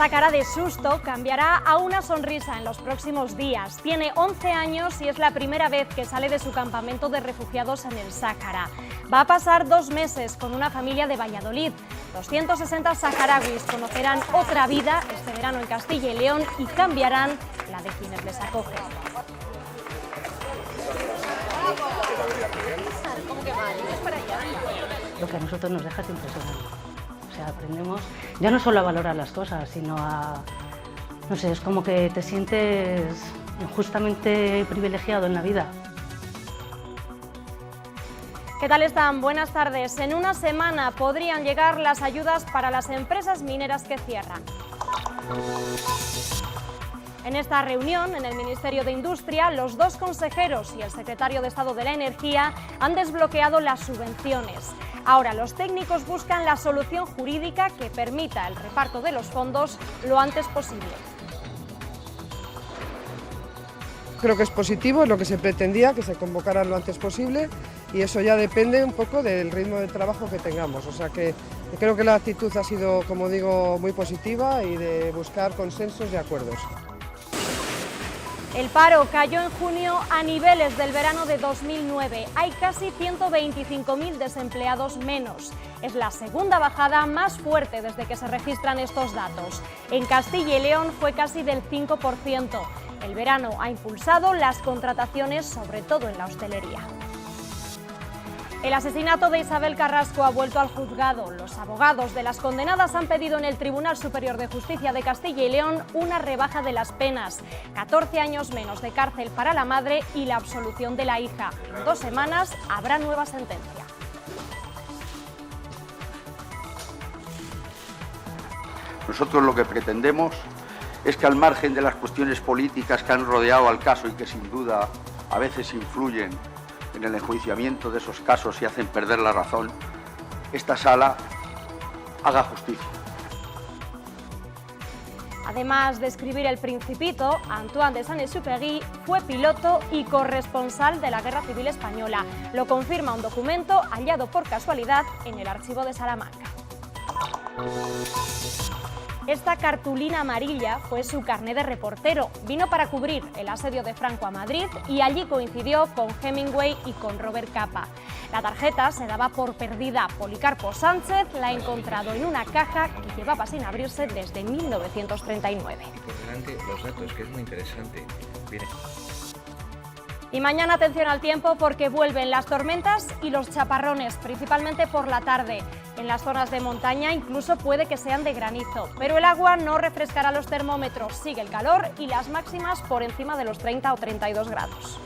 Esta cara de susto cambiará a una sonrisa en los próximos días. Tiene 11 años y es la primera vez que sale de su campamento de refugiados en el Sáhara. Va a pasar 2 meses con una familia de Valladolid. 260 saharauis conocerán otra vida este verano en Castilla y León y cambiarán la de quienes les acogen. Lo que a nosotros nos deja es impresionante. O sea, aprendemos ya no solo a valorar las cosas, sino a, no sé, es como que te sientes injustamente privilegiado en la vida. ¿Qué tal están? Buenas tardes. En una semana podrían llegar las ayudas para las empresas mineras que cierran. En esta reunión, en el Ministerio de Industria, los 2 consejeros y el secretario de Estado de la Energía han desbloqueado las subvenciones. Ahora los técnicos buscan la solución jurídica que permita el reparto de los fondos lo antes posible. Creo que es positivo, es lo que se pretendía, que se convocaran lo antes posible, y eso ya depende un poco del ritmo de trabajo que tengamos. O sea que creo que la actitud ha sido, como digo, muy positiva y de buscar consensos y acuerdos. El paro cayó en junio a niveles del verano de 2009. Hay casi 125.000 desempleados menos. Es la segunda bajada más fuerte desde que se registran estos datos. En Castilla y León fue casi del 5%. El verano ha impulsado las contrataciones, sobre todo en la hostelería. El asesinato de Isabel Carrasco ha vuelto al juzgado. Los abogados de las condenadas han pedido en el Tribunal Superior de Justicia de Castilla y León una rebaja de las penas, 14 años menos de cárcel para la madre y la absolución de la hija. En 2 semanas habrá nueva sentencia. Nosotros lo que pretendemos es que, al margen de las cuestiones políticas que han rodeado al caso y que sin duda a veces influyen en el enjuiciamiento de esos casos y hacen perder la razón, esta sala haga justicia. Además de escribir El Principito, Antoine de Saint-Exupéry fue piloto y corresponsal de la Guerra Civil Española. Lo confirma un documento hallado por casualidad en el archivo de Salamanca. Esta cartulina amarilla fue su carné de reportero. Vino para cubrir el asedio de Franco a Madrid y allí coincidió con Hemingway y con Robert Capa. La tarjeta se daba por perdida. Policarpo Sánchez la ha encontrado en una caja que llevaba sin abrirse desde 1939. Y por delante los datos, que es muy interesante. Viene. Y mañana atención al tiempo porque vuelven las tormentas y los chaparrones, principalmente por la tarde. En las zonas de montaña incluso puede que sean de granizo, pero el agua no refrescará los termómetros, sigue el calor y las máximas por encima de los 30 o 32 grados.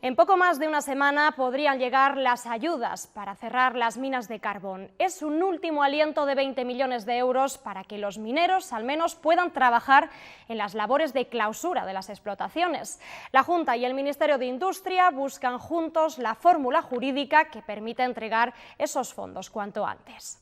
En poco más de una semana podrían llegar las ayudas para cerrar las minas de carbón. Es un último aliento de 20 millones de euros para que los mineros al menos puedan trabajar en las labores de clausura de las explotaciones. La Junta y el Ministerio de Industria buscan juntos la fórmula jurídica que permita entregar esos fondos cuanto antes.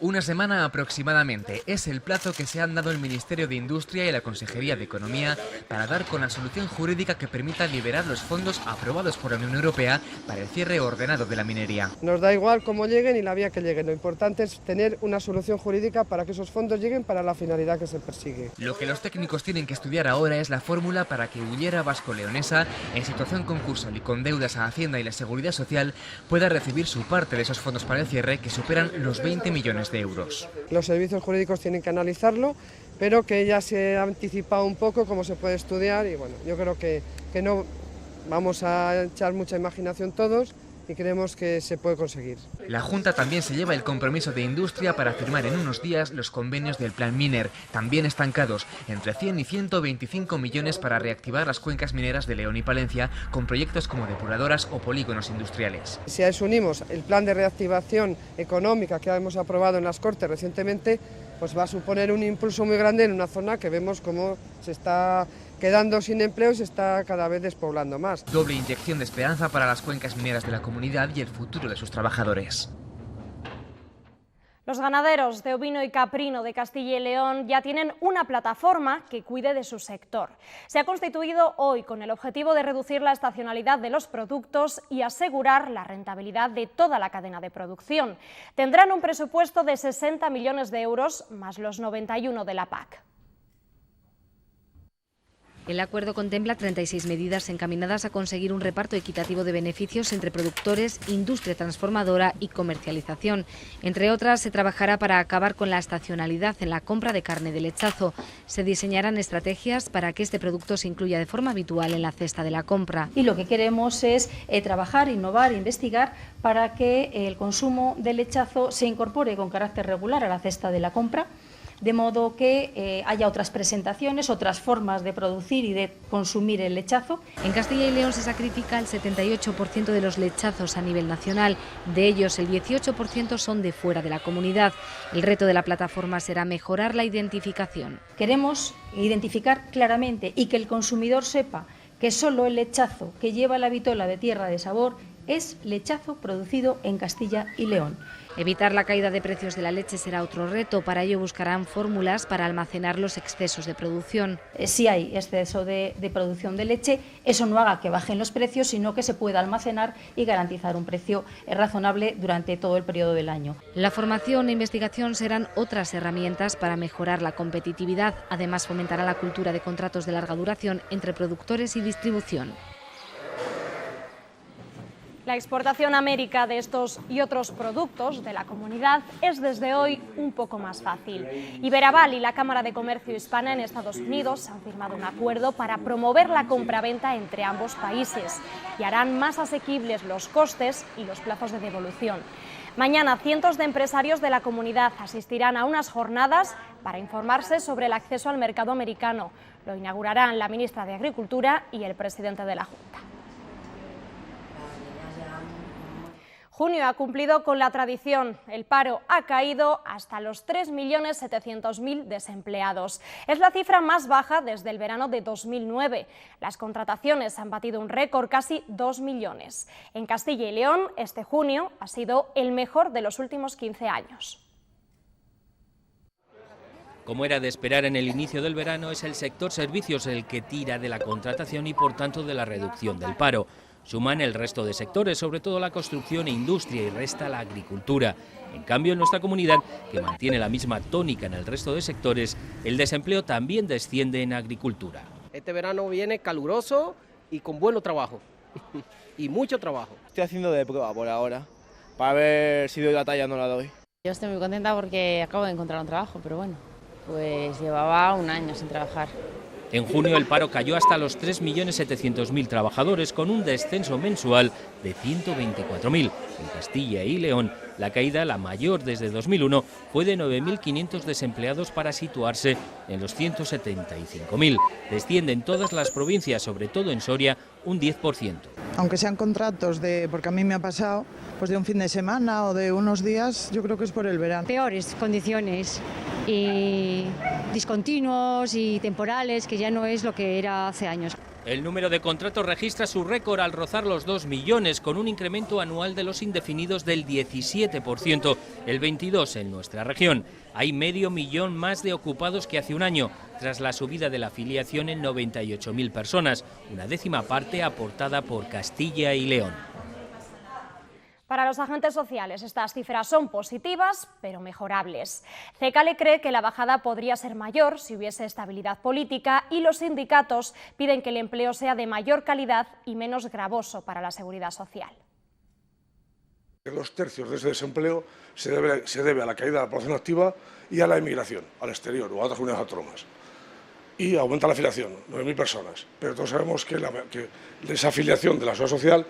Una semana aproximadamente es el plazo que se han dado el Ministerio de Industria y la Consejería de Economía para dar con la solución jurídica que permita liberar los fondos aprobados por la Unión Europea para el cierre ordenado de la minería. Nos da igual cómo lleguen y la vía que lleguen, lo importante es tener una solución jurídica para que esos fondos lleguen para la finalidad que se persigue. Lo que los técnicos tienen que estudiar ahora es la fórmula para que Ullera Vasco-Leonesa, en situación concursal y con deudas a Hacienda y la Seguridad Social, pueda recibir su parte de esos fondos para el cierre que superan los 20 millones de euros. Los servicios jurídicos tienen que analizarlo, pero que ya se ha anticipado un poco cómo se puede estudiar y bueno, yo creo que no vamos a echar mucha imaginación todos y creemos que se puede conseguir. La Junta también se lleva el compromiso de Industria para firmar en unos días los convenios del Plan Miner, también estancados, entre 100 y 125 millones para reactivar las cuencas mineras de León y Palencia con proyectos como depuradoras o polígonos industriales. Si a eso unimos el plan de reactivación económica que hemos aprobado en las Cortes recientemente, pues va a suponer un impulso muy grande en una zona que vemos cómo se está quedando sin empleo y se está cada vez despoblando más. Doble inyección de esperanza para las cuencas mineras de la comunidad y el futuro de sus trabajadores. Los ganaderos de ovino y caprino de Castilla y León ya tienen una plataforma que cuide de su sector. Se ha constituido hoy con el objetivo de reducir la estacionalidad de los productos y asegurar la rentabilidad de toda la cadena de producción. Tendrán un presupuesto de 60 millones de euros más los 91 de la PAC. El acuerdo contempla 36 medidas encaminadas a conseguir un reparto equitativo de beneficios entre productores, industria transformadora y comercialización. Entre otras, se trabajará para acabar con la estacionalidad en la compra de carne de lechazo. Se diseñarán estrategias para que este producto se incluya de forma habitual en la cesta de la compra. Y lo que queremos es trabajar, innovar, investigar para que el consumo de lechazo se incorpore con carácter regular a la cesta de la compra, de modo que haya otras presentaciones, otras formas de producir y de consumir el lechazo. En Castilla y León se sacrifica el 78% de los lechazos a nivel nacional. De ellos, el 18% son de fuera de la comunidad. El reto de la plataforma será mejorar la identificación. Queremos identificar claramente y que el consumidor sepa que solo el lechazo que lleva la vitola de Tierra de Sabor es lechazo producido en Castilla y León. Evitar la caída de precios de la leche será otro reto. Para ello buscarán fórmulas para almacenar los excesos de producción. Si hay exceso de producción de leche, eso no haga que bajen los precios, sino que se pueda almacenar y garantizar un precio razonable durante todo el periodo del año. La formación e investigación serán otras herramientas para mejorar la competitividad. Además, fomentará la cultura de contratos de larga duración entre productores y distribución. La exportación a América de estos y otros productos de la comunidad es desde hoy un poco más fácil. Iberaval y la Cámara de Comercio Hispana en Estados Unidos han firmado un acuerdo para promover la compraventa entre ambos países y harán más asequibles los costes y los plazos de devolución. Mañana cientos de empresarios de la comunidad asistirán a unas jornadas para informarse sobre el acceso al mercado americano. Lo inaugurarán la ministra de Agricultura y el presidente de la Junta. Junio ha cumplido con la tradición. El paro ha caído hasta los 3.700.000 desempleados. Es la cifra más baja desde el verano de 2009. Las contrataciones han batido un récord, casi 2 millones. En Castilla y León, este junio ha sido el mejor de los últimos 15 años. Como era de esperar en el inicio del verano, es el sector servicios el que tira de la contratación y por tanto de la reducción del paro. Suman el resto de sectores, sobre todo la construcción e industria, y resta la agricultura. En cambio, en nuestra comunidad, que mantiene la misma tónica en el resto de sectores, el desempleo también desciende en agricultura. Este verano viene caluroso y con buen trabajo, y mucho trabajo. Estoy haciendo de prueba por ahora, para ver si doy la talla o no la doy. Yo estoy muy contenta porque acabo de encontrar un trabajo, pero bueno, pues llevaba un año sin trabajar. En junio el paro cayó hasta los 3.700.000 trabajadores, con un descenso mensual de 124.000. En Castilla y León, la caída, la mayor desde 2001, fue de 9.500 desempleados para situarse en los 175.000. Desciende en todas las provincias, sobre todo en Soria, un 10%. Aunque sean contratos porque a mí me ha pasado, pues de un fin de semana o de unos días, yo creo que es por el verano. Peores condiciones y discontinuos y temporales, que ya no es lo que era hace años. El número de contratos registra su récord al rozar los 2 millones, con un incremento anual de los indefinidos del 17%, el 22% en nuestra región. Hay 500.000 más de ocupados que hace un año, tras la subida de la afiliación en 98.000 personas, una décima parte aportada por Castilla y León. Para los agentes sociales, estas cifras son positivas, pero mejorables. CECALE cree que la bajada podría ser mayor si hubiese estabilidad política, y los sindicatos piden que el empleo sea de mayor calidad y menos gravoso para la seguridad social. 2 tercios de ese desempleo se debe a la caída de la población activa y a la emigración, al exterior o a otras comunidades autónomas. Y aumenta la afiliación, 9.000 personas. Pero todos sabemos que de esa afiliación de la seguridad social,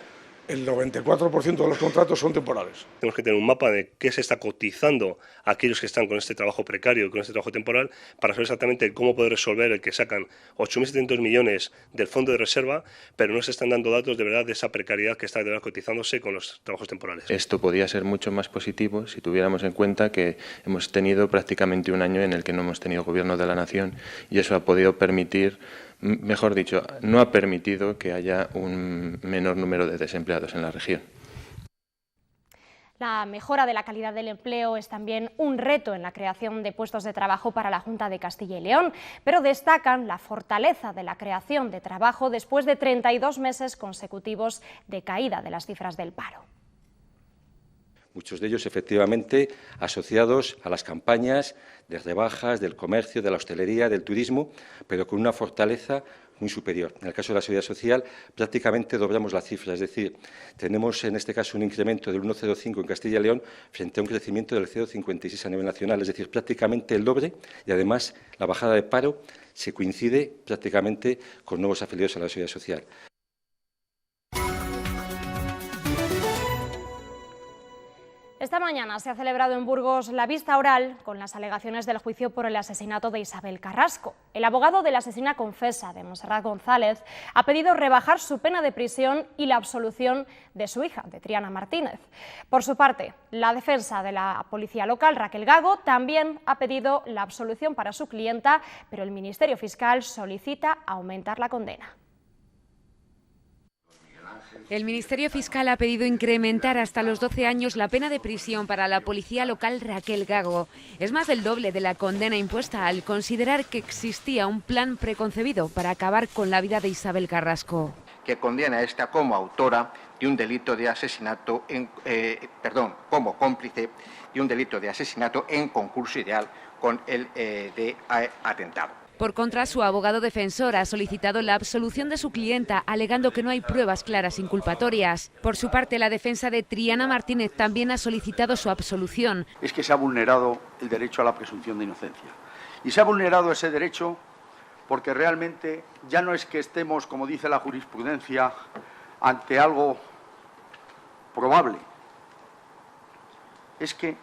el 94% de los contratos son temporales. Tenemos que tener un mapa de qué se está cotizando a aquellos que están con este trabajo precario, con este trabajo temporal, para saber exactamente cómo poder resolver el que sacan 8.700 millones del fondo de reserva, pero no se están dando datos de verdad de esa precariedad que está de verdad cotizándose con los trabajos temporales. Esto podría ser mucho más positivo si tuviéramos en cuenta que hemos tenido prácticamente un año en el que no hemos tenido gobierno de la nación, y eso ha podido permitir, mejor dicho, no ha permitido que haya un menor número de desempleados en la región. La mejora de la calidad del empleo es también un reto en la creación de puestos de trabajo para la Junta de Castilla y León, pero destacan la fortaleza de la creación de trabajo después de 32 meses consecutivos de caída de las cifras del paro. Muchos de ellos, efectivamente, asociados a las campañas de rebajas del comercio, de la hostelería, del turismo, pero con una fortaleza muy superior. En el caso de la Seguridad Social, prácticamente doblamos la cifra, es decir, tenemos en este caso un incremento del 1,05 en Castilla y León frente a un crecimiento del 0,56 a nivel nacional, es decir, prácticamente el doble, y además la bajada de paro se coincide prácticamente con nuevos afiliados a la Seguridad Social. Esta mañana se ha celebrado en Burgos la vista oral con las alegaciones del juicio por el asesinato de Isabel Carrasco. El abogado de la asesina confesa, de Montserrat González, ha pedido rebajar su pena de prisión y la absolución de su hija, de Triana Martínez. Por su parte, la defensa de la policía local, Raquel Gago, también ha pedido la absolución para su clienta, pero el Ministerio Fiscal solicita aumentar la condena. El Ministerio Fiscal ha pedido incrementar hasta los 12 años la pena de prisión para la policía local Raquel Gago. Es más del doble de la condena impuesta al considerar que existía un plan preconcebido para acabar con la vida de Isabel Carrasco. Que condena a esta como autora de un delito de asesinato, como cómplice de un delito de asesinato en concurso ideal con el de atentado. Por contra, su abogado defensor ha solicitado la absolución de su clienta, alegando que no hay pruebas claras inculpatorias. Por su parte, la defensa de Triana Martínez también ha solicitado su absolución. Es que se ha vulnerado el derecho a la presunción de inocencia. Y se ha vulnerado ese derecho porque realmente ya no es que estemos, como dice la jurisprudencia, ante algo probable. Es que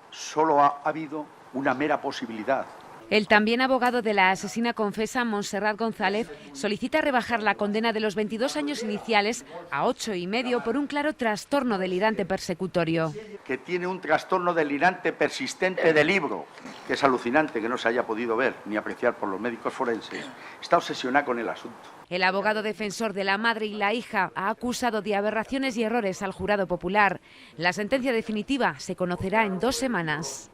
solo ha habido una mera posibilidad. El también abogado de la asesina confesa, Montserrat González, solicita rebajar la condena de los 22 años iniciales a 8,5 por un claro trastorno delirante persecutorio. Que tiene un trastorno delirante persistente de libro, que es alucinante que no se haya podido ver ni apreciar por los médicos forenses. Está obsesionada con el asunto. El abogado defensor de la madre y la hija ha acusado de aberraciones y errores al jurado popular. La sentencia definitiva se conocerá en 2 semanas.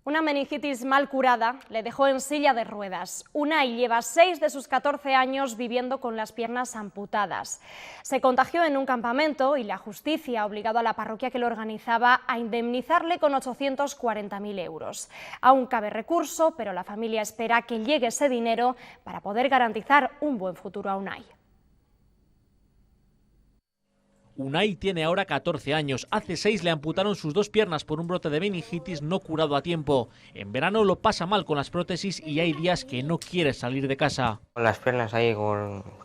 Una meningitis mal curada le dejó en silla de ruedas. Unai lleva 6 de sus 14 años viviendo con las piernas amputadas. Se contagió en un campamento y la justicia ha obligado a la parroquia que lo organizaba a indemnizarle con 840.000 euros. Aún cabe recurso, pero la familia espera que llegue ese dinero para poder garantizar un buen futuro a Unai. Unai tiene ahora 14 años. Hace 6 le amputaron sus 2 piernas por un brote de meningitis no curado a tiempo. En verano lo pasa mal con las prótesis y hay días que no quiere salir de casa. Con las piernas ahí,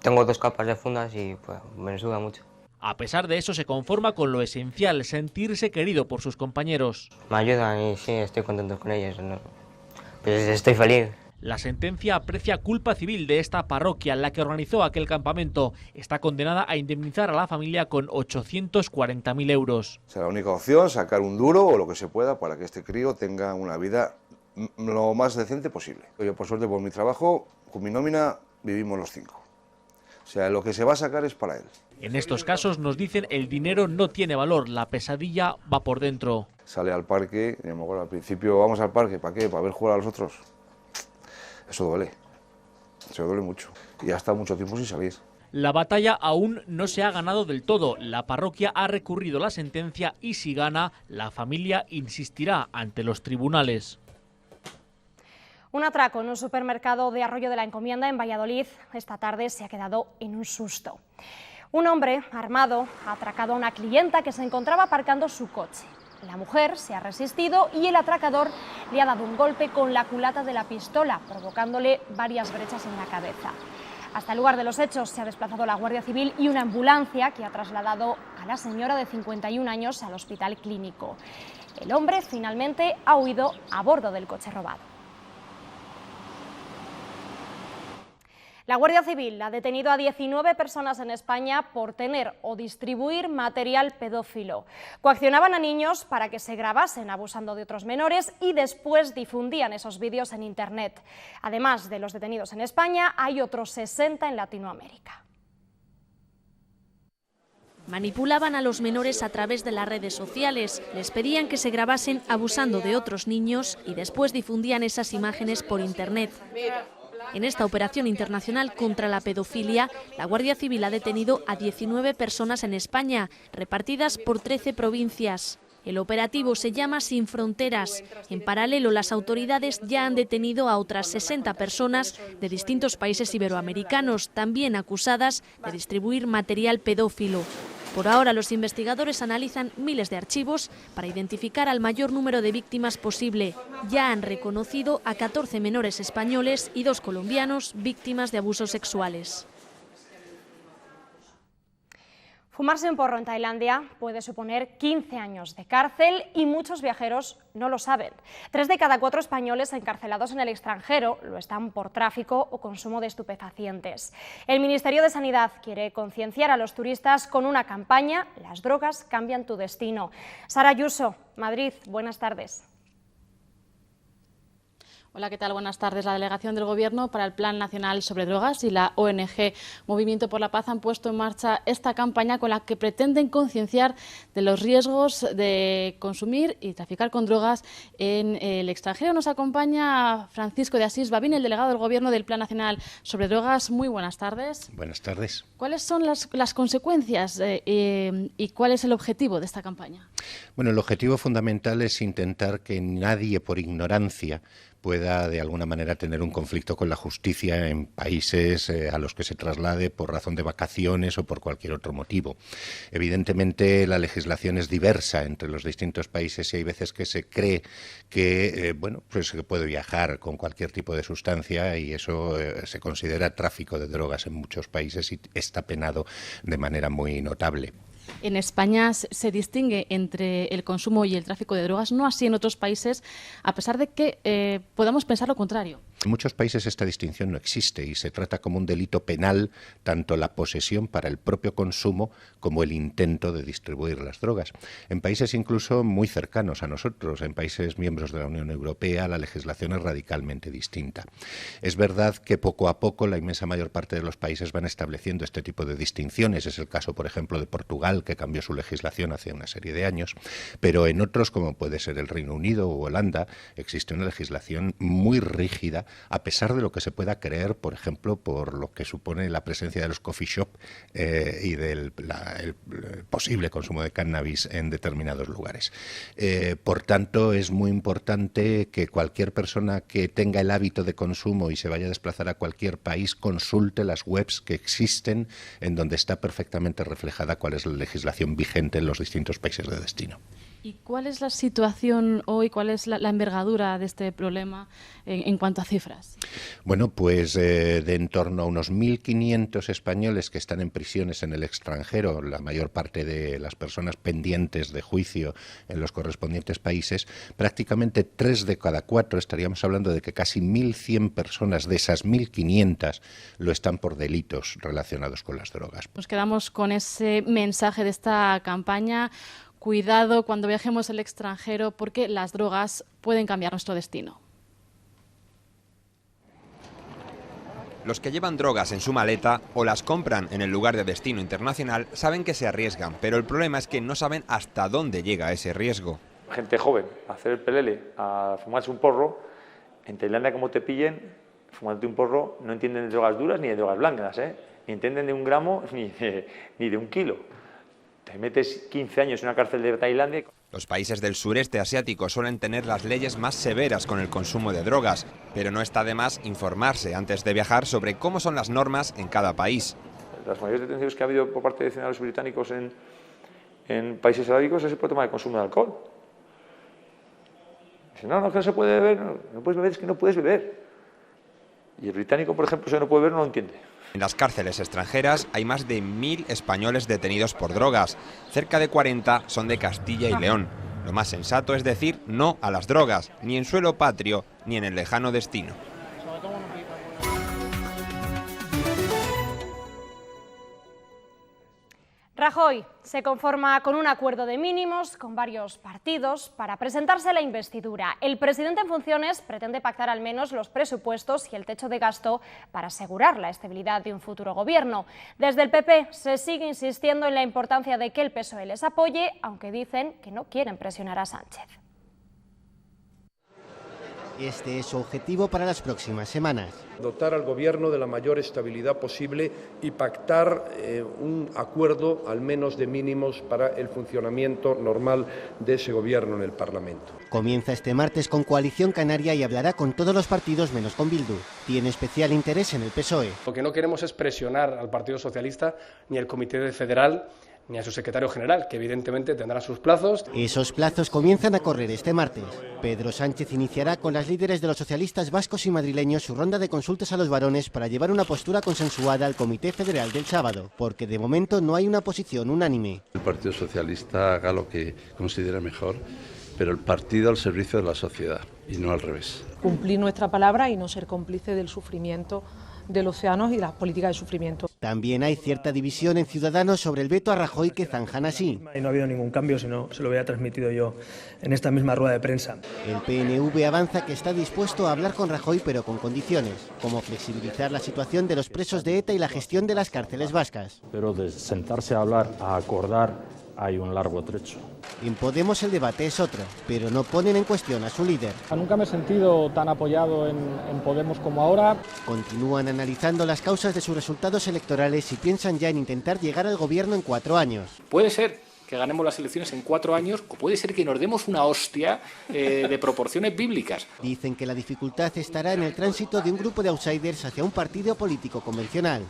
tengo 2 capas de fundas y pues, me suda mucho. A pesar de eso se conforma con lo esencial, sentirse querido por sus compañeros. Me ayudan y sí, estoy contento con ellos. ¿No? Pues estoy feliz. La sentencia aprecia culpa civil de esta parroquia, la que organizó aquel campamento. Está condenada a indemnizar a la familia con 840.000 euros. Será la única opción, sacar un duro o lo que se pueda para que este crío tenga una vida lo más decente posible. Yo, por suerte, por mi trabajo, con mi nómina, vivimos los 5. O sea, lo que se va a sacar es para él. En estos casos nos dicen el dinero no tiene valor, la pesadilla va por dentro. Sale al parque, y al principio vamos al parque, ¿para qué? ¿Para ver jugar a los otros? Eso duele mucho y ha estado mucho tiempo sin salir. La batalla aún no se ha ganado del todo. La parroquia ha recurrido la sentencia y si gana, la familia insistirá ante los tribunales. Un atraco en un supermercado de Arroyo de la Encomienda en Valladolid esta tarde se ha quedado en un susto. Un hombre armado ha atracado a una clienta que se encontraba aparcando su coche. La mujer se ha resistido y el atracador le ha dado un golpe con la culata de la pistola, provocándole varias brechas en la cabeza. Hasta el lugar de los hechos se ha desplazado la Guardia Civil y una ambulancia que ha trasladado a la señora de 51 años al hospital clínico. El hombre finalmente ha huido a bordo del coche robado. La Guardia Civil ha detenido a 19 personas en España por tener o distribuir material pedófilo. Coaccionaban a niños para que se grabasen abusando de otros menores y después difundían esos vídeos en Internet. Además de los detenidos en España, hay otros 60 en Latinoamérica. Manipulaban a los menores a través de las redes sociales, les pedían que se grabasen abusando de otros niños y después difundían esas imágenes por Internet. En esta operación internacional contra la pedofilia, la Guardia Civil ha detenido a 19 personas en España, repartidas por 13 provincias. El operativo se llama Sin Fronteras. En paralelo, las autoridades ya han detenido a otras 60 personas de distintos países iberoamericanos, también acusadas de distribuir material pedófilo. Por ahora, los investigadores analizan miles de archivos para identificar al mayor número de víctimas posible. Ya han reconocido a 14 menores españoles y 2 colombianos víctimas de abusos sexuales. Fumarse un porro en Tailandia puede suponer 15 años de cárcel y muchos viajeros no lo saben. 3 de cada 4 españoles encarcelados en el extranjero lo están por tráfico o consumo de estupefacientes. El Ministerio de Sanidad quiere concienciar a los turistas con una campaña «Las drogas cambian tu destino». Sara Ayuso, Madrid, buenas tardes. Hola, ¿qué tal? Buenas tardes. La Delegación del Gobierno para el Plan Nacional sobre Drogas y la ONG Movimiento por la Paz han puesto en marcha esta campaña con la que pretenden concienciar de los riesgos de consumir y traficar con drogas en el extranjero. Nos acompaña Francisco de Asís Babín, el delegado del Gobierno del Plan Nacional sobre Drogas. Muy buenas tardes. Buenas tardes. ¿Cuáles son las consecuencias y cuál es el objetivo de esta campaña? Bueno, el objetivo fundamental es intentar que nadie, por ignorancia, pueda de alguna manera tener un conflicto con la justicia en países a los que se traslade por razón de vacaciones o por cualquier otro motivo. Evidentemente la legislación es diversa entre los distintos países y hay veces que se cree que pues se puede viajar con cualquier tipo de sustancia y eso se considera tráfico de drogas en muchos países y está penado de manera muy notable. En España se distingue entre el consumo y el tráfico de drogas, no así en otros países, a pesar de que podamos pensar lo contrario. En muchos países esta distinción no existe y se trata como un delito penal tanto la posesión para el propio consumo como el intento de distribuir las drogas. En países incluso muy cercanos a nosotros, en países miembros de la Unión Europea, la legislación es radicalmente distinta. Es verdad que poco a poco la inmensa mayor parte de los países van estableciendo este tipo de distinciones. Es el caso, por ejemplo, de Portugal, que cambió su legislación hace una serie de años, pero en otros, como puede ser el Reino Unido o Holanda, existe una legislación muy rígida, a pesar de lo que se pueda creer, por ejemplo, por lo que supone la presencia de los coffee shop y del el posible consumo de cannabis en determinados lugares. Por tanto, es muy importante que cualquier persona que tenga el hábito de consumo y se vaya a desplazar a cualquier país consulte las webs que existen en donde está perfectamente reflejada cuál es la legislación vigente en los distintos países de destino. ¿Y cuál es la situación hoy, cuál es la envergadura de este problema en cuanto a cifras? Bueno, pues de en torno a unos 1.500 españoles que están en prisiones en el extranjero, la mayor parte de las personas pendientes de juicio en los correspondientes países, prácticamente 3 de cada 4, estaríamos hablando de que casi 1.100 personas de esas 1.500 lo están por delitos relacionados con las drogas. Nos quedamos con ese mensaje de esta campaña. Cuidado cuando viajemos al extranjero porque las drogas pueden cambiar nuestro destino. Los que llevan drogas en su maleta o las compran en el lugar de destino internacional saben que se arriesgan, pero el problema es que no saben hasta dónde llega ese riesgo. Gente joven, a hacer el pelele, a fumarse un porro, en Tailandia como te pillen, fumándote un porro, no entienden de drogas duras ni de drogas blancas, ni entienden de 1 gramo ni de 1 kilo. Te metes 15 años en una cárcel de Tailandia. Los países del sureste asiático suelen tener las leyes más severas con el consumo de drogas, pero no está de más informarse antes de viajar sobre cómo son las normas en cada país. Las mayores detenciones que ha habido por parte de funcionarios británicos en países arábicos es por tema de consumo de alcohol. Dicen, no, que no se puede beber, no puedes beber, es que no puedes beber. Y el británico, por ejemplo, si no puede beber, no lo entiende. En las cárceles extranjeras hay más de 1.000 españoles detenidos por drogas. Cerca de 40 son de Castilla y León. Lo más sensato es decir no a las drogas, ni en suelo patrio, ni en el lejano destino. Rajoy se conforma con un acuerdo de mínimos con varios partidos para presentarse a la investidura. El presidente en funciones pretende pactar al menos los presupuestos y el techo de gasto para asegurar la estabilidad de un futuro gobierno. Desde el PP se sigue insistiendo en la importancia de que el PSOE les apoye, aunque dicen que no quieren presionar a Sánchez. Este es su objetivo para las próximas semanas. Dotar al Gobierno de la mayor estabilidad posible y pactar un acuerdo, al menos de mínimos, para el funcionamiento normal de ese Gobierno en el Parlamento. Comienza este martes con Coalición Canaria y hablará con todos los partidos menos con Bildu. Tiene especial interés en el PSOE. Lo que no queremos es presionar al Partido Socialista ni al Comité Federal ni a su secretario general, que evidentemente tendrá sus plazos. Esos plazos comienzan a correr este martes. Pedro Sánchez iniciará con las líderes de los socialistas vascos y madrileños su ronda de consultas a los varones para llevar una postura consensuada al Comité Federal del sábado, porque de momento no hay una posición unánime. El Partido Socialista haga lo que considere mejor, pero el partido al servicio de la sociedad y no al revés. Cumplir nuestra palabra y no ser cómplice del sufrimiento de los ciudadanos y las políticas de sufrimiento. También hay cierta división en Ciudadanos sobre el veto a Rajoy que zanjan así. Y no ha habido ningún cambio, sino se lo había transmitido yo en esta misma rueda de prensa. El PNV avanza que está dispuesto a hablar con Rajoy, pero con condiciones, como flexibilizar la situación de los presos de ETA y la gestión de las cárceles vascas. Pero de sentarse a hablar, a acordar, hay un largo trecho. En Podemos el debate es otro, pero no ponen en cuestión a su líder. Nunca me he sentido tan apoyado en Podemos como ahora. Continúan analizando las causas de sus resultados electorales y piensan ya en intentar llegar al gobierno en 4 años. Puede ser que ganemos las elecciones en 4 años o puede ser que nos demos una hostia de proporciones bíblicas. Dicen que la dificultad estará en el tránsito de un grupo de outsiders hacia un partido político convencional.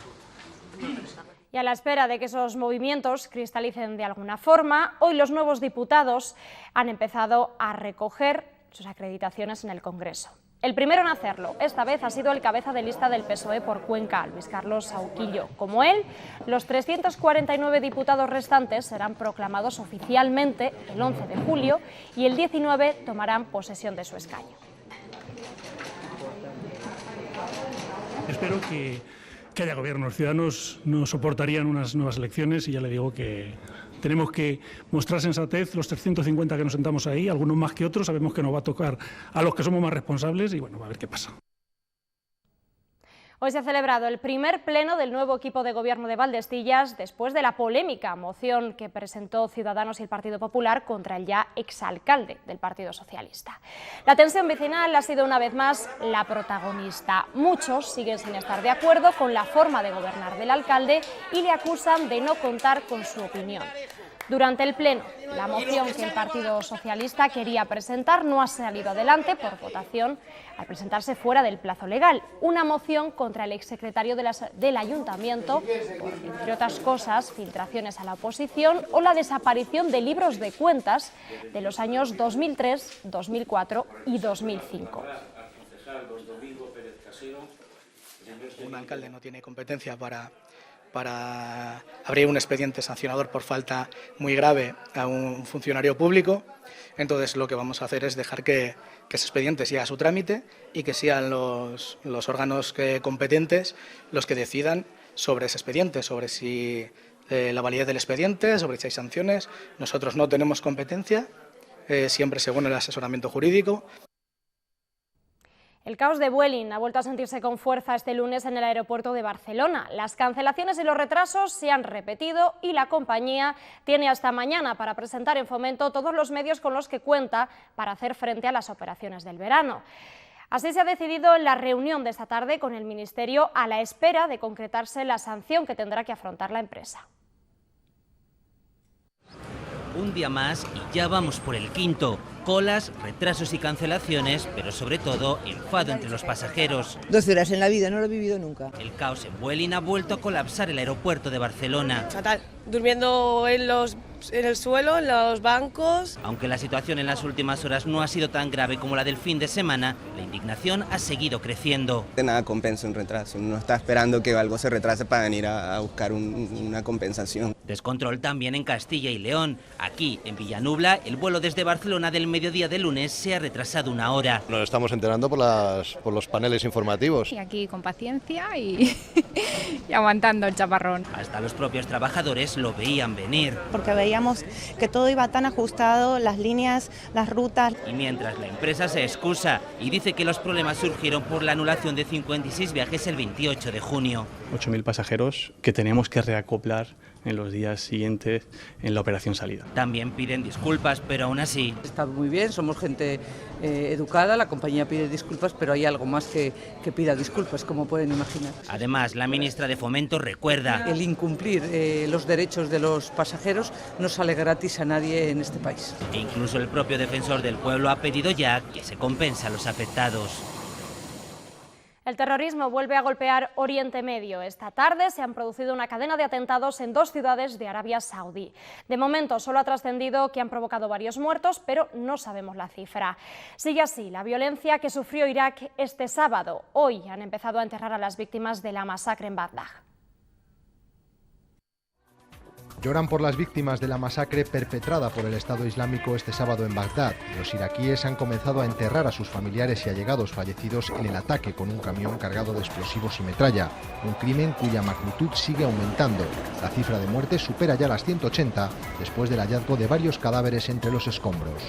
Y a la espera de que esos movimientos cristalicen de alguna forma, hoy los nuevos diputados han empezado a recoger sus acreditaciones en el Congreso. El primero en hacerlo, esta vez, ha sido el cabeza de lista del PSOE por Cuenca, Luis Carlos Sauquillo. Como él, los 349 diputados restantes serán proclamados oficialmente el 11 de julio y el 19 tomarán posesión de su escaño. Espero que haya gobierno. Los ciudadanos no soportarían unas nuevas elecciones y ya le digo que tenemos que mostrar sensatez. Los 350 que nos sentamos ahí, algunos más que otros, sabemos que nos va a tocar a los que somos más responsables y bueno, a ver qué pasa. Hoy se ha celebrado el primer pleno del nuevo equipo de gobierno de Valdestillas después de la polémica moción que presentó Ciudadanos y el Partido Popular contra el ya exalcalde del Partido Socialista. La tensión vecinal ha sido una vez más la protagonista. Muchos siguen sin estar de acuerdo con la forma de gobernar del alcalde y le acusan de no contar con su opinión. Durante el pleno, la moción que el Partido Socialista quería presentar no ha salido adelante por votación al presentarse fuera del plazo legal. Una moción contra el exsecretario del Ayuntamiento por, entre otras cosas, filtraciones a la oposición o la desaparición de libros de cuentas de los años 2003, 2004 y 2005. Un alcalde no tiene competencia para abrir un expediente sancionador por falta muy grave a un funcionario público. Entonces lo que vamos a hacer es dejar que ese expediente siga su trámite y que sean los órganos competentes los que decidan sobre ese expediente, sobre si la validez del expediente, sobre si hay sanciones. Nosotros no tenemos competencia, siempre según el asesoramiento jurídico. El caos de Vueling ha vuelto a sentirse con fuerza este lunes en el aeropuerto de Barcelona. Las cancelaciones y los retrasos se han repetido y la compañía tiene hasta mañana para presentar en Fomento todos los medios con los que cuenta para hacer frente a las operaciones del verano. Así se ha decidido en la reunión de esta tarde con el Ministerio a la espera de concretarse la sanción que tendrá que afrontar la empresa. Un día más y ya vamos por el quinto. Colas, retrasos y cancelaciones, pero sobre todo enfado entre los pasajeros. 12 horas en la vida, no lo he vivido nunca. El caos en Vueling ha vuelto a colapsar el aeropuerto de Barcelona. Fatal, durmiendo en el suelo, en los bancos. Aunque la situación en las últimas horas no ha sido tan grave como la del fin de semana, la indignación ha seguido creciendo. De nada compensa un retraso, uno está esperando que algo se retrase para venir a buscar una compensación. Descontrol también en Castilla y León. Aquí, en Villanubla, el vuelo desde Barcelona del mediodía de lunes se ha retrasado 1 hora. Nos estamos enterando por los paneles informativos. Y aquí con paciencia y aguantando el chaparrón. Hasta los propios trabajadores empresas lo veían venir. Porque veíamos que todo iba tan ajustado, las líneas, las rutas. Y mientras la empresa se excusa y dice que los problemas surgieron por la anulación de 56 viajes el 28 de junio. 8.000 pasajeros que tenemos que reacoplar en los días siguientes en la operación salida. También piden disculpas, pero aún así... Está muy bien, somos gente educada, la compañía pide disculpas, pero hay algo más que pida disculpas, como pueden imaginar. Además, la ministra de Fomento recuerda... El incumplir los derechos de los pasajeros no sale gratis a nadie en este país. E incluso el propio defensor del pueblo ha pedido ya que se compense a los afectados. El terrorismo vuelve a golpear Oriente Medio. Esta tarde se han producido una cadena de atentados en 2 ciudades de Arabia Saudí. De momento solo ha trascendido que han provocado varios muertos, pero no sabemos la cifra. Sigue así la violencia que sufrió Irak este sábado. Hoy han empezado a enterrar a las víctimas de la masacre en Bagdad. Lloran por las víctimas de la masacre perpetrada por el Estado Islámico este sábado en Bagdad. Los iraquíes han comenzado a enterrar a sus familiares y allegados fallecidos en el ataque con un camión cargado de explosivos y metralla, un crimen cuya magnitud sigue aumentando. La cifra de muertes supera ya las 180 después del hallazgo de varios cadáveres entre los escombros.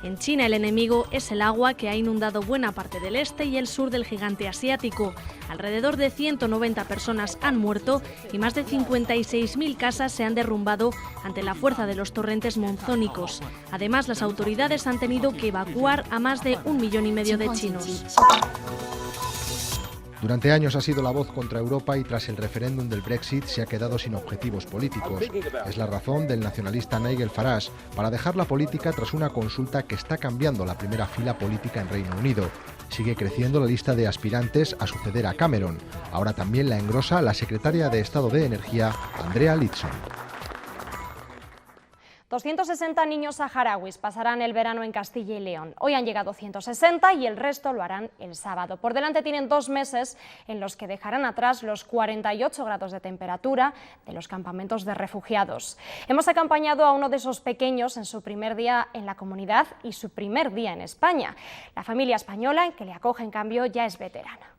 En China el enemigo es el agua que ha inundado buena parte del este y el sur del gigante asiático. Alrededor de 190 personas han muerto y más de 56.000 casas se han derrumbado ante la fuerza de los torrentes monzónicos. Además, las autoridades han tenido que evacuar a más de 1,5 millones de chinos. Durante años ha sido la voz contra Europa y tras el referéndum del Brexit se ha quedado sin objetivos políticos. Es la razón del nacionalista Nigel Farage para dejar la política tras una consulta que está cambiando la primera fila política en Reino Unido. Sigue creciendo la lista de aspirantes a suceder a Cameron. Ahora también la engrosa la secretaria de Estado de Energía, Andrea Leadsom. 260 niños saharauis pasarán el verano en Castilla y León. Hoy han llegado 160 y el resto lo harán el sábado. Por delante tienen 2 meses en los que dejarán atrás los 48 grados de temperatura de los campamentos de refugiados. Hemos acompañado a uno de esos pequeños en su primer día en la comunidad y su primer día en España. La familia española que le acoge, en cambio, ya es veterana.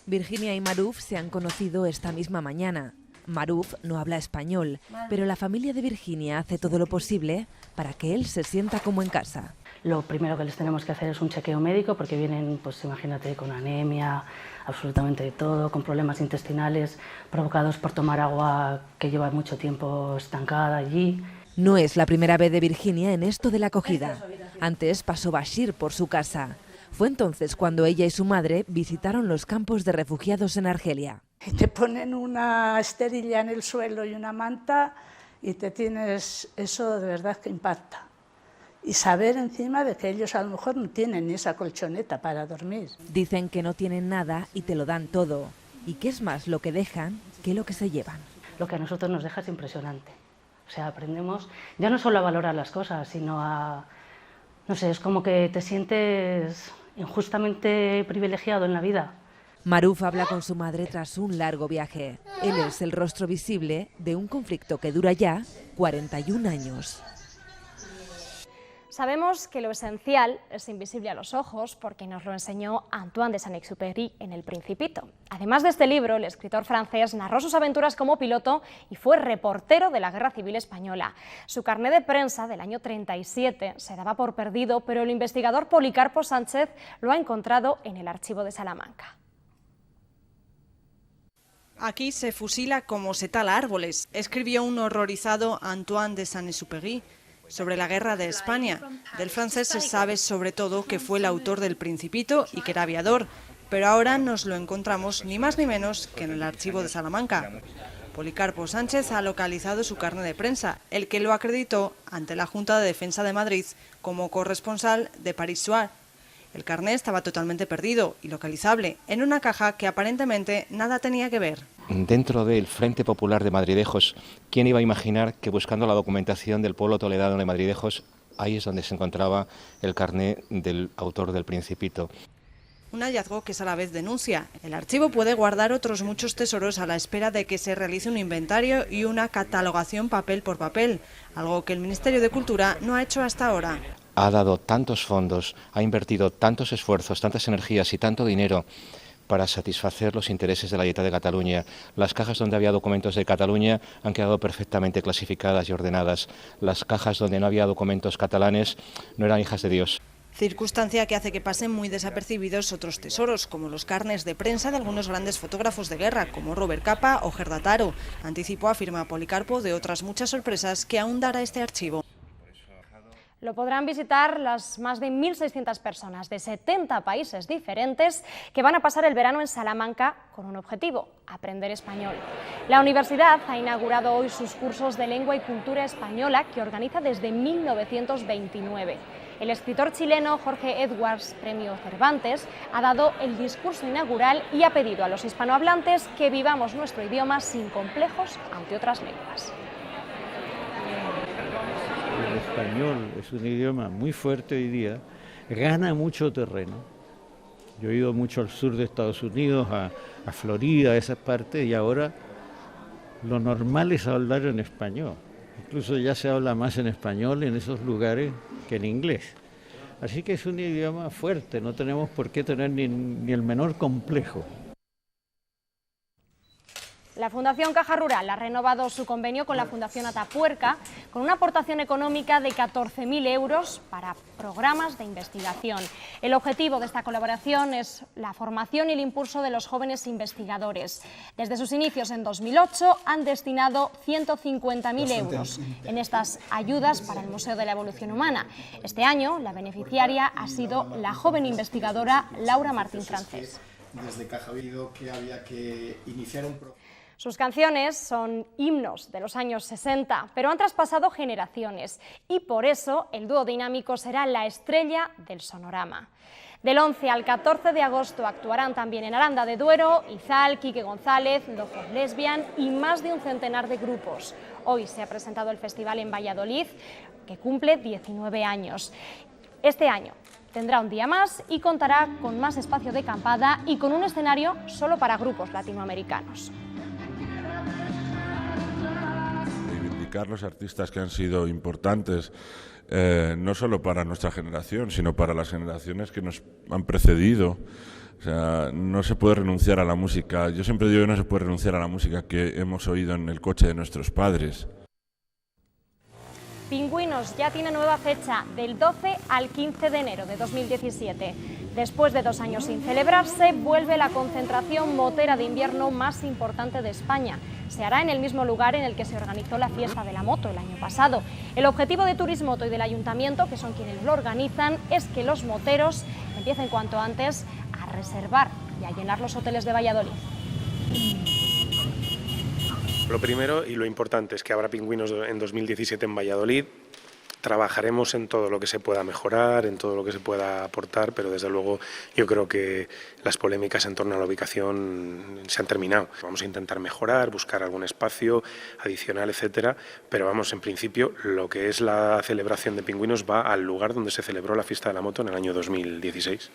Virginia y Maruf se han conocido esta misma mañana. Maruf no habla español, pero la familia de Virginia hace todo lo posible para que él se sienta como en casa. Lo primero que les tenemos que hacer es un chequeo médico porque vienen, pues imagínate, con anemia, absolutamente de todo, con problemas intestinales provocados por tomar agua que lleva mucho tiempo estancada allí. No es la primera vez de Virginia en esto de la acogida. Antes pasó Bashir por su casa. Fue entonces cuando ella y su madre visitaron los campos de refugiados en Argelia. Te ponen una esterilla en el suelo y una manta y te tienes eso de verdad que impacta. Y saber encima de que ellos a lo mejor no tienen ni esa colchoneta para dormir. Dicen que no tienen nada y te lo dan todo. Y que es más lo que dejan que lo que se llevan. Lo que a nosotros nos deja es impresionante. O sea, aprendemos ya no solo a valorar las cosas, sino a... No sé, es como que te sientes injustamente privilegiado en la vida. Maruf habla con su madre tras un largo viaje. Él es el rostro visible de un conflicto que dura ya 41 años. Sabemos que lo esencial es invisible a los ojos porque nos lo enseñó Antoine de Saint-Exupéry en El Principito. Además de este libro, el escritor francés narró sus aventuras como piloto y fue reportero de la Guerra Civil Española. Su carné de prensa del año 37 se daba por perdido, pero el investigador Policarpo Sánchez lo ha encontrado en el archivo de Salamanca. Aquí se fusila como se tala árboles, escribió un horrorizado Antoine de Saint-Exupéry sobre la guerra de España. Del francés se sabe sobre todo que fue el autor del Principito y que era aviador, pero ahora nos lo encontramos ni más ni menos que en el archivo de Salamanca. Policarpo Sánchez ha localizado su carné de prensa, el que lo acreditó ante la Junta de Defensa de Madrid como corresponsal de Paris-Soir. El carné estaba totalmente perdido y localizable en una caja que aparentemente nada tenía que ver. Dentro del Frente Popular de Madridejos, ¿quién iba a imaginar que buscando la documentación del pueblo toledano de Madridejos, ahí es donde se encontraba el carné del autor del Principito? Un hallazgo que es a la vez denuncia. El archivo puede guardar otros muchos tesoros a la espera de que se realice un inventario y una catalogación papel por papel, algo que el Ministerio de Cultura no ha hecho hasta ahora. Ha dado tantos fondos, ha invertido tantos esfuerzos, tantas energías y tanto dinero para satisfacer los intereses de la Generalitat de Cataluña. Las cajas donde había documentos de Cataluña han quedado perfectamente clasificadas y ordenadas. Las cajas donde no había documentos catalanes no eran hijas de Dios. Circunstancia que hace que pasen muy desapercibidos otros tesoros, como los carnés de prensa de algunos grandes fotógrafos de guerra, como Robert Capa o Gerda Taro. Anticipó, afirma Policarpo, de otras muchas sorpresas que aún dará este archivo. Lo podrán visitar las más de 1.600 personas de 70 países diferentes que van a pasar el verano en Salamanca con un objetivo: aprender español. La universidad ha inaugurado hoy sus cursos de lengua y cultura española que organiza desde 1929. El escritor chileno Jorge Edwards, premio Cervantes, ha dado el discurso inaugural y ha pedido a los hispanohablantes que vivamos nuestro idioma sin complejos ante otras lenguas. El español es un idioma muy fuerte hoy día, gana mucho terreno. Yo he ido mucho al sur de Estados Unidos, a Florida, a esas partes, y ahora lo normal es hablar en español. Incluso ya se habla más en español en esos lugares que en inglés. Así que es un idioma fuerte, no tenemos por qué tener ni el menor complejo. La Fundación Caja Rural ha renovado su convenio con la Fundación Atapuerca con una aportación económica de 14.000 euros para programas de investigación. El objetivo de esta colaboración es la formación y el impulso de los jóvenes investigadores. Desde sus inicios en 2008 han destinado 150.000 euros en estas ayudas para el Museo de la Evolución Humana. Este año la beneficiaria ha sido la joven investigadora Laura Martín Francés. Desde Caja Rural que había que iniciar un programa. Sus canciones son himnos de los años 60, pero han traspasado generaciones y por eso el dúo dinámico será la estrella del sonorama. Del 11 al 14 de agosto actuarán también en Aranda de Duero, Izal, Quique González, Locos Lesbian y más de un centenar de grupos. Hoy se ha presentado el festival en Valladolid, que cumple 19 años. Este año tendrá un día más y contará con más espacio de acampada y con un escenario solo para grupos latinoamericanos. Los artistas que han sido importantes, no solo para nuestra generación, sino para las generaciones que nos han precedido. O sea, no se puede renunciar a la música. Yo siempre digo que no se puede renunciar a la música que hemos oído en el coche de nuestros padres. Pingüinos ya tiene nueva fecha, del 12 al 15 de enero de 2017. Después de 2 años sin celebrarse, vuelve la concentración motera de invierno más importante de España. Se hará en el mismo lugar en el que se organizó la fiesta de la moto el año pasado. El objetivo de Turismoto y del Ayuntamiento, que son quienes lo organizan, es que los moteros empiecen cuanto antes a reservar y a llenar los hoteles de Valladolid. Lo primero y lo importante es que habrá pingüinos en 2017 en Valladolid. Trabajaremos en todo lo que se pueda mejorar, en todo lo que se pueda aportar, pero desde luego yo creo que las polémicas en torno a la ubicación se han terminado. Vamos a intentar mejorar, buscar algún espacio adicional, etcétera, pero vamos, en principio, lo que es la celebración de pingüinos va al lugar donde se celebró la fiesta de la moto en el año 2016.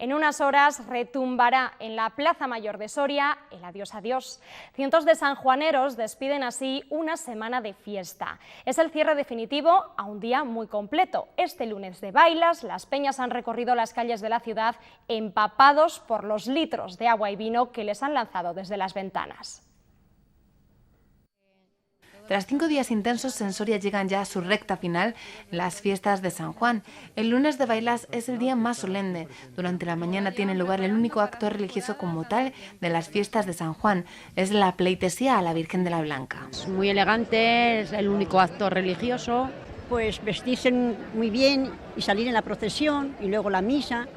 En unas horas retumbará en la Plaza Mayor de Soria el adiós adiós. Cientos de sanjuaneros despiden así una semana de fiesta. Es el cierre definitivo a un día muy completo. Este lunes de bailas, las peñas han recorrido las calles de la ciudad empapados por los litros de agua y vino que les han lanzado desde las ventanas. Tras 5 días intensos, en Soria llegan ya a su recta final las fiestas de San Juan. El lunes de bailas es el día más solemne. Durante la mañana tiene lugar el único acto religioso como tal de las fiestas de San Juan. Es la pleitesía a la Virgen de la Blanca. Es muy elegante, es el único acto religioso. Pues vestirse muy bien y salir en la procesión y luego la misa,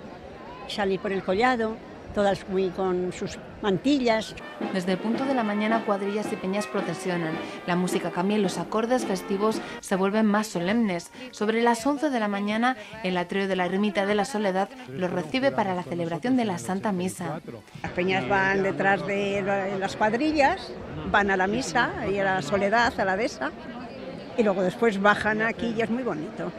salir por el collado, todas muy con sus mantillas. Desde el punto de la mañana cuadrillas y peñas procesionan, la música cambia y los acordes festivos se vuelven más solemnes. Sobre las 11 de la mañana el atreo de la Ermita de la Soledad los recibe para la celebración de la Santa Misa. Las peñas van detrás de las cuadrillas, van a la misa y a la Soledad, a la dehesa, y luego después bajan aquí y es muy bonito.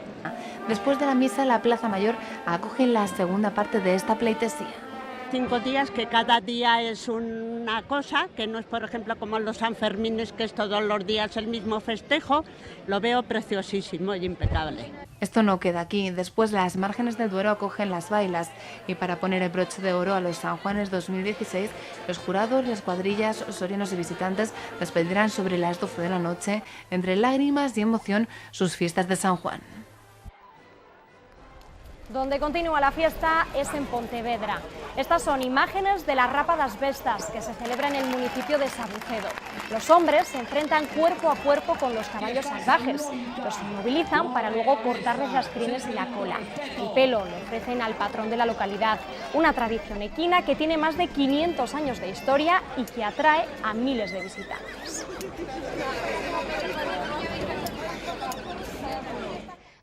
Después de la misa la Plaza Mayor acoge la segunda parte de esta pleitesía. 5 días, que cada día es una cosa, que no es, por ejemplo, como los Sanfermines, que es todos los días el mismo festejo. Lo veo preciosísimo y impecable. Esto no queda aquí. Después las márgenes del Duero acogen las bailas y para poner el broche de oro a los San Juanes 2016, los jurados, las cuadrillas, sorianos y visitantes despedirán sobre las 12 de la noche, entre lágrimas y emoción, sus fiestas de San Juan. Donde continúa la fiesta es en Pontevedra. Estas son imágenes de la Rapa das Bestas, que se celebra en el municipio de Sabucedo. Los hombres se enfrentan cuerpo a cuerpo con los caballos salvajes. Los inmovilizan para luego cortarles las crines y la cola. El pelo lo ofrecen al patrón de la localidad. Una tradición equina que tiene más de 500 años de historia y que atrae a miles de visitantes.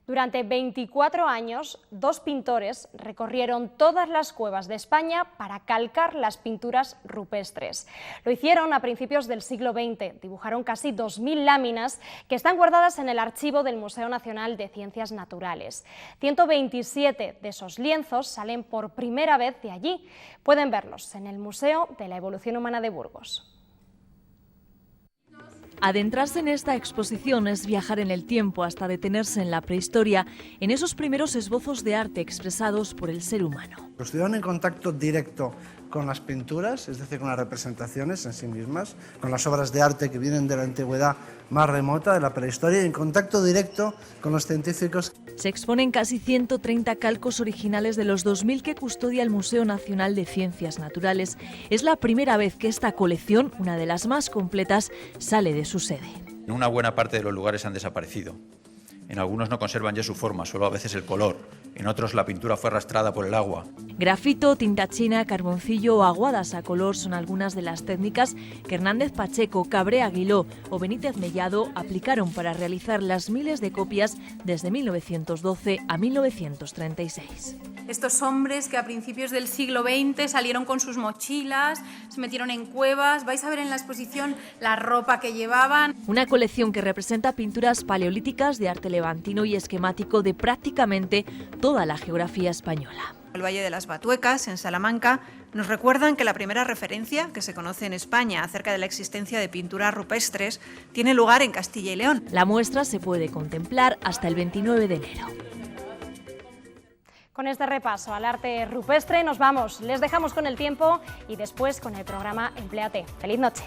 Durante 24 años, 2 pintores recorrieron todas las cuevas de España para calcar las pinturas rupestres. Lo hicieron a principios del siglo XX, dibujaron casi 2000 láminas que están guardadas en el archivo del Museo Nacional de Ciencias Naturales. 127 de esos lienzos salen por primera vez de allí. Pueden verlos en el Museo de la Evolución Humana de Burgos. Adentrarse en esta exposición es viajar en el tiempo hasta detenerse en la prehistoria, en esos primeros esbozos de arte expresados por el ser humano. Estuvieron en contacto directo con las pinturas, es decir, con las representaciones en sí mismas, con las obras de arte que vienen de la antigüedad más remota, de la prehistoria, y en contacto directo con los científicos. Se exponen casi 130 calcos originales de los 2000 que custodia el Museo Nacional de Ciencias Naturales. Es la primera vez que esta colección, una de las más completas, sale de su sede. Una buena parte de los lugares han desaparecido. En algunos no conservan ya su forma, solo a veces el color. En otros la pintura fue arrastrada por el agua. Grafito, tinta china, carboncillo o aguadas a color son algunas de las técnicas que Hernández Pacheco, Cabré Aguiló o Benítez Mellado aplicaron para realizar las miles de copias desde 1912 a 1936. Estos hombres que a principios del siglo XX salieron con sus mochilas, se metieron en cuevas, vais a ver en la exposición la ropa que llevaban. Una colección que representa pinturas paleolíticas de arte levantino y esquemático de prácticamente toda la geografía española. El Valle de las Batuecas, en Salamanca, nos recuerdan que la primera referencia que se conoce en España acerca de la existencia de pinturas rupestres tiene lugar en Castilla y León. La muestra se puede contemplar hasta el 29 de enero. Con este repaso al arte rupestre nos vamos. Les dejamos con el tiempo y después con el programa Empléate. ¡Feliz noche!